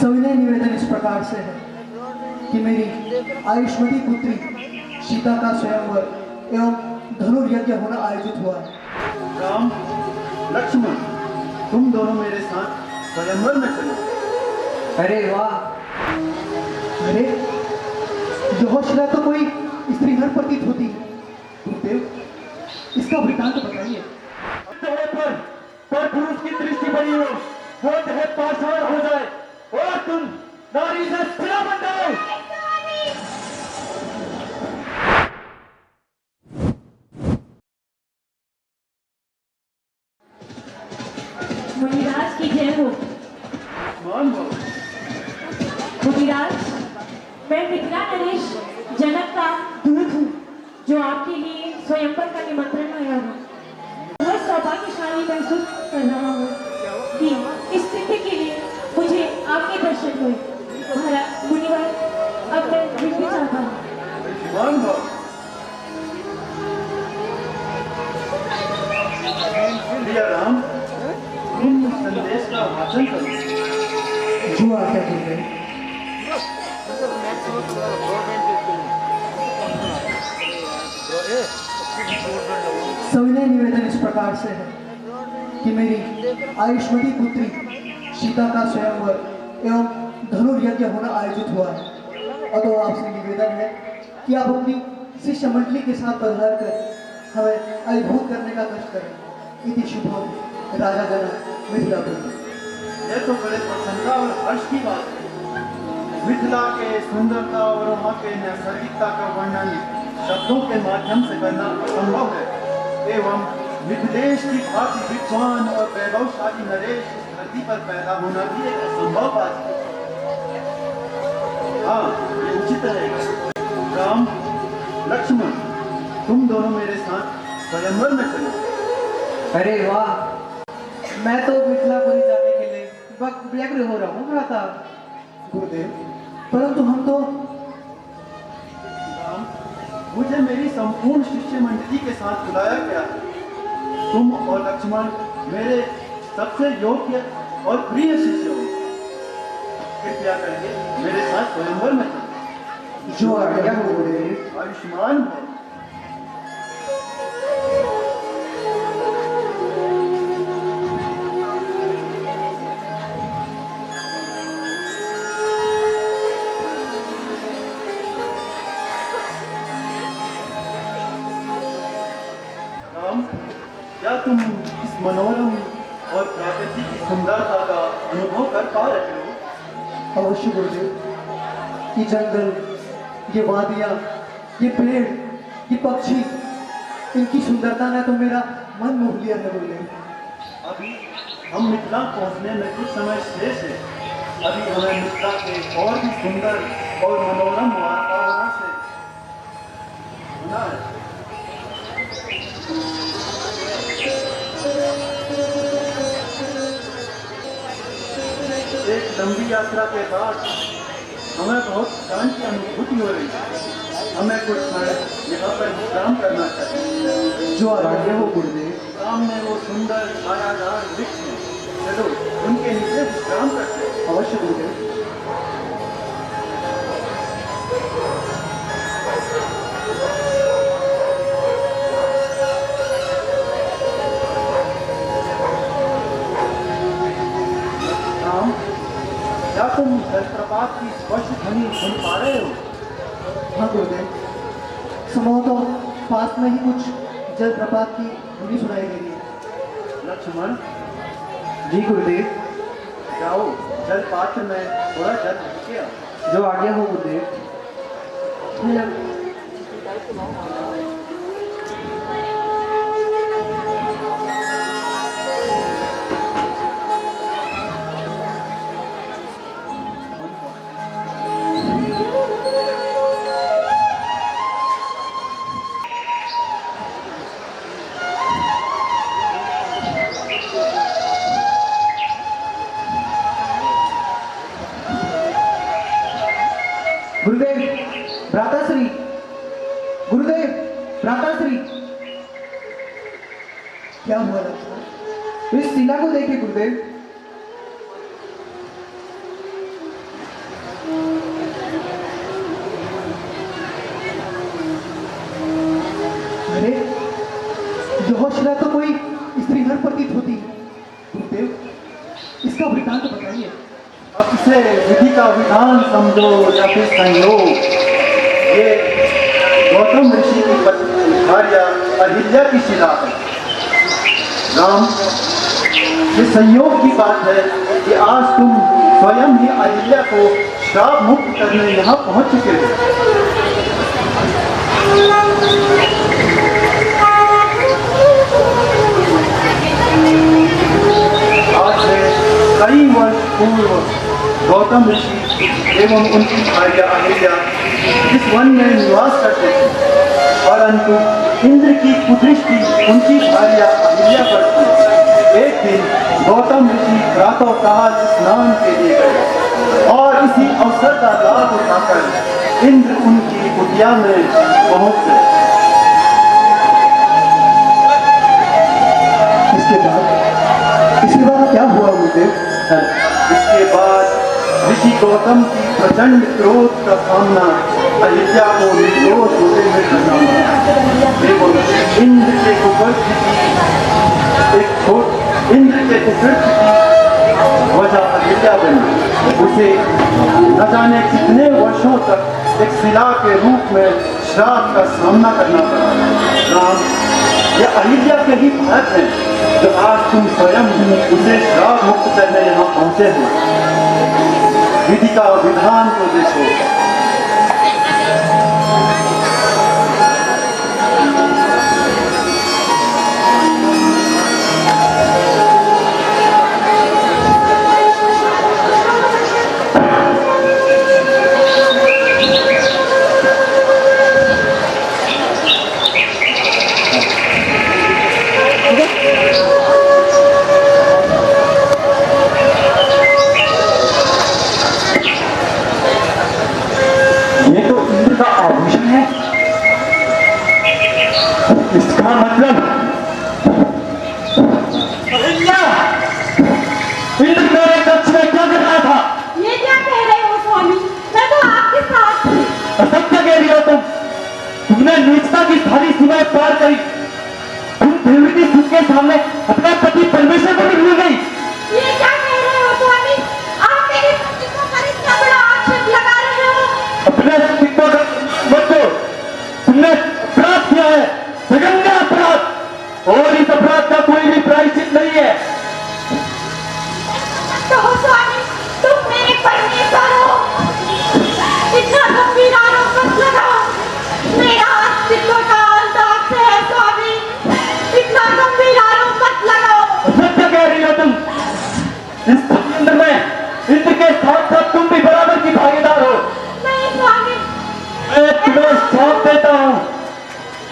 सविनय निवेदन इस प्रकार से है कि मेरी आयुष्मती पुत्री सीता का स्वयंवर एवं धनुर्यज्ञ होना आयोजित हुआ है। राम, लक्ष्मण, तुम दोनों मेरे साथ स्वयंवर में चलो। अरे वाह! अरे जोशिला तो कोई स्त्री घर प्रतीत होती है। गुरुदेव, इसका वृतांत बताइए। पर पुरुष की दृष्टि बनी हो, वो चाहे पाषाण हो जाए और तुम नारी से सिरा बन जाओ। मुनिराज की जय हो। मान हो। मुनिराज, मैं मिथिला नरेश जनक का दूत हूँ, जो आपके लिए स्वयंवर का निमंत्रण आया हूँ। बहुत सौभाग्यशाली महसूस कर रहा हूँ कि इस स्थिति के लिए मुझे आपके दर्शन हुए। महाराज मुनिवर, अब मैं मिलना चाहता हूँ। मान हो। प्रिय राम, तुम इस संदेश का वाचन करो। जो आज्ञा गुरुदेव। सविनय निवेदन इस प्रकार से है कि मेरी आयुष्मती पुत्री सीता का स्वयंवर एवं धनुर्यज्ञ होना आयोजित हुआ है। अतः आपसे निवेदन है कि आप अपनी शिष्य मंडली के साथ पधार कर हमें अभिभूत करने का कष्ट करें। इति शुभम राजा जनक मिथिलापुरी। यह तो बड़े प्रसन्नता और हर्ष की बात है। मिथिला के सुंदरता और वहाँ के नैसर्गिकता का वर्णन शब्दों के माध्यम से करना असंभव है, एवं मिथिलेश की भांति विद्वान और वैभवशाली नरेश इस धरती पर पैदा होना भी एक असंभव बात है। हाँ, ये उचित रहेगा। राम, लक्ष्मण, तुम दोनों मेरे साथ स्वयंवर में चलो। अरे वाह! मैं तो मिथिलापुरी जाने के लिए व्यग्र हो रहा हूँ भ्राता। गुरुदेव, परंतु हम तो राम, मुझे मेरी संपूर्ण शिष्य मंडली के साथ बुलाया गया है। तुम और लक्ष्मण मेरे सबसे योग्य और प्रिय शिष्य हो। कृपया करके मेरे साथ स्वयंवर में चलो। जो आज्ञा हो गुरुदेव। आयुष्मान हो। राम, क्या तुम इस मनोरम और प्राकृतिक की सुंदरता का अनुभव कर पा रहे हो? अवश्य गुरुदेव। ये जंगल, ये वादियाँ, ये पेड़, ये पक्षी, इनकी सुंदरता ने तो मेरा मन मोह लिया है गुरुदेव। अभी हम मिथिला पहुंचने में कुछ समय शेष है। अभी हमें मिथिला के और भी सुंदर और मनोरम वातावरण से होना है। एक लंबी यात्रा के बाद हमें बहुत थकान की अनुभूति हो रही है। हमें कुछ समय यहाँ पर विश्राम करना चाहिए। जो आज्ञा हो गुरुदेव। सामने वो सुंदर छायादार वृक्ष है, चलो उनके नीचे विश्राम करते हैं। अवश्य गुरुदेव। राम, क्या तुम जलप्रपात की स्पष्ट ध्वनि सुन पा रहे हो? हाँ गुरुदेव, संभवतः पास में ही कुछ जलप्रपात की ध्वनि सुनाई दे रही है। लक्ष्मण, जी गुरुदेव। जाओ जलपात्र में थोड़ा जल लेके आओ। जो आज्ञा हो गुरुदेव। गुरुदेव, भ्राताश्री, गुरुदेव, भ्राताश्री। क्या हुआ लक्ष्मण? इस शिला को देखिए गुरुदेव। इसे विधि का विधान समझो या फिर संयोग, ये गौतम ऋषि की भार्या अहिल्या की शिला है। राम, ये संयोग की बात है कि आज तुम स्वयं ही अहिल्या को श्राप मुक्त करने यहाँ पहुँच चुके हो। आज से कई वर्ष पूर्व गौतम ऋषि एवं उनकी भार्या अहिल्या इस वन में निवास करते थे, परंतु इंद्र की कुदृष्टि उनकी भार्या अहिल्या पर थी। एक दिन गौतम ऋषि प्रातःकाल स्नान के लिए गए और इसी अवसर का लाभ उठाकर इंद्र उनकी कुटिया में पहुंच गए। इसके बाद क्या हुआ गुरुदेव? इसके बाद ऋषि गौतम की प्रचंड क्रोध का सामना अहिल्या को निर्दोष होते हुए करना पड़ा एवं इंद्र के कुकृत्य की वजह अहिल्या बनी। उसे न जाने कितने वर्षों तक एक शिला के रूप में श्राप का सामना करना पड़ा। राम, यह अहिल्या के ही भक्त हैं जो आज तुम स्वयं उसे श्राप मुक्त करने यहाँ पहुंचे हो। विधि का विधान को देखो। ये तो इंद्र का आभूषण है। इसका मतलब अहिल्या, इंद्र मेरे कक्ष में क्या कर रहा था? ये क्या कह रहे हो स्वामी? मैं तो आपके साथ थी। असत्य कह रही हो तुम। तुमने नीचता की सारी सीमाएं पार करी। तुम देवती सुख के सामने अपने पति परमेश्वर को भी भूल गई। ये क्या कह रहे हो स्वामी? आप मेरी पत्नी पर इतना बड़ा आक्षेप लगा रहे हो। अपने अस्तित्व का मत दो। तुमने अपराध किया है, जघन्य अपराध, और इस अपराध का कोई भी प्रायश्चित नहीं है। तो स्वामी, तुम मेरे परमेश्वर हो। इतना गंभीर आरोप मत लगाओ। मेरा अस्तित्व काल दाग से है स्वामी। इतना गंभीर आरोप मत लगाओ। सत्य कह रही हो तुम। इस समुद्र में इंद्र के साथ साथ तुम भी बराबर की भागीदार हो। नहीं स्वामी, मैं तुम्हें श्राप देता हूँ।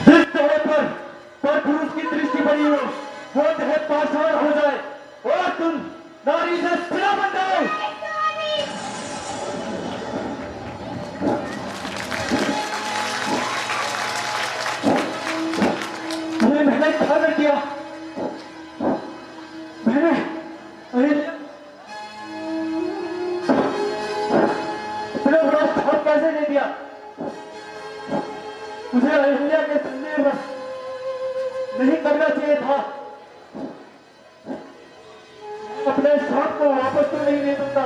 जिस जगह पर पुरुष की दृष्टि बनी हो, वो जगह पाषाण हो जाए और तुम नारी से सिरा बन जाओ। मैंने क्या कर दिया? मैंने अहिल्या इतना बड़ा श्राप कैसे दे दिया? मुझे अहिल्या के संदेह में नहीं करना चाहिए था। अपने श्राप को वापस तो नहीं दे सकता,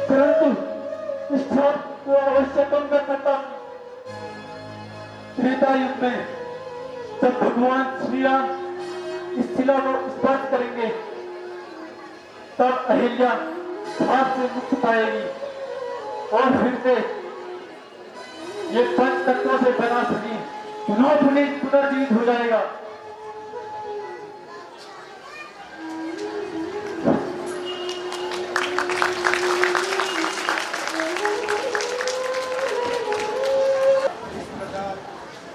परंतु इस श्राप को अवश्य कम कर सकता। त्रेता युग में जब भगवान श्री राम इस शिला को स्पर्श करेंगे, तब अहिल्या श्राप से मुक्त पाएगी और फिर से ये पंच तत्वों से बना सकी पुनर्जीवित हो जाएगा।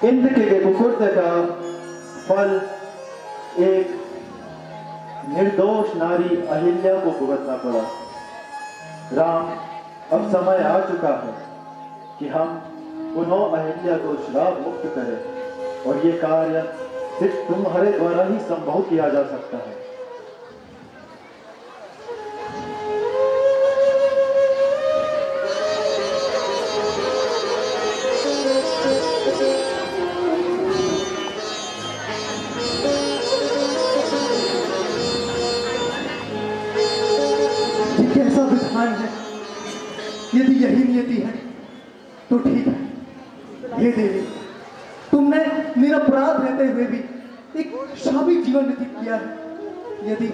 इंद्र के मुकुट का फल एक निर्दोष नारी अहिल्या को भुगतना पड़ा। राम, अब समय आ चुका है कि हम पुनः अहिल्या को श्राप मुक्त करें, और ये कार्य सिर्फ तुम्हारे द्वारा ही संभव किया जा सकता है। कैसा विधान है। यदि यही नियति है तो ठीक है। हे देवी, तुमने निरपराध रहते हुए भी एक शाबी जीवन व्यतीत किया है। यदि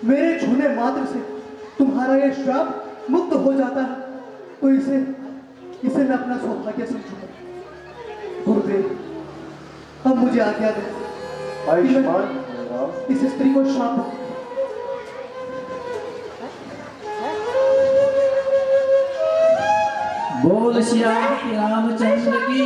मेरे छूने मात्र से तुम्हारा यह श्राप मुक्त हो जाता है तो इसे मैं अपना सौभाग्य समझूंगा। गुरुदेव, अब मुझे आज्ञा दें कि मैं इस स्त्री को श्राप दूं। बोल श्याम रामचंद्र की